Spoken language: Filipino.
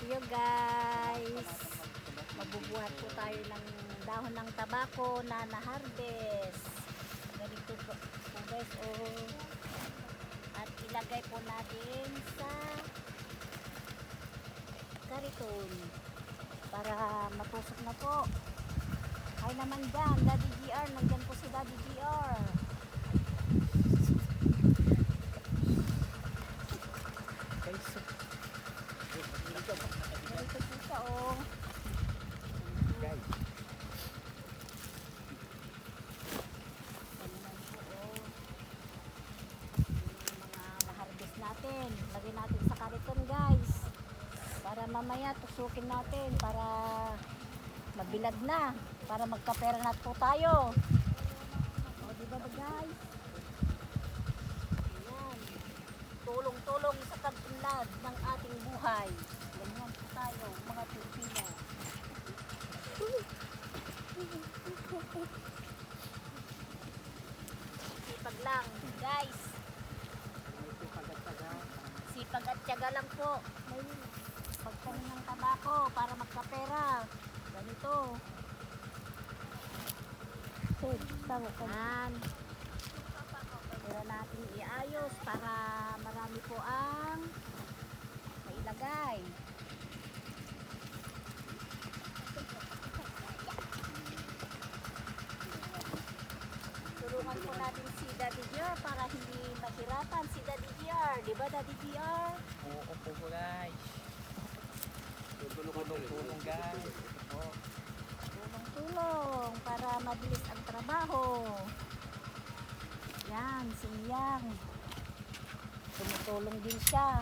you guys. Magbubuhat po tayo ng dahon ng tabako na na-harvest. Ganito po guys, oh. At ilagay po natin sa kariton para matusok na po. Ay naman dyan, Daddy GR. Nandyan po si Daddy GR. Ganito po siya, oh. Guys. Natin, lagay natin sa kariton guys para mamaya tusukin natin para mabilad na, para magkapera na po tayo. O diba ba guys, ayan, tulong-tulong sa pag-unlad ng ating buhay. Ganyan po tayo mga Pilipino. Sipag lang guys, sipag at tiyaga lang po. May pagtanim ng tabako para magkapera. Ganito. Yan. Pera natin iayos para marami po ang mailagay. Tulungan po natin si Daddy GR para hindi mahirapan si Daddy GR. Diba Daddy GR? Oo po guys. Tulong guys. Tulong-tulong para mabilis ang trabaho. Yan, si Yang. Tumutulong din siya.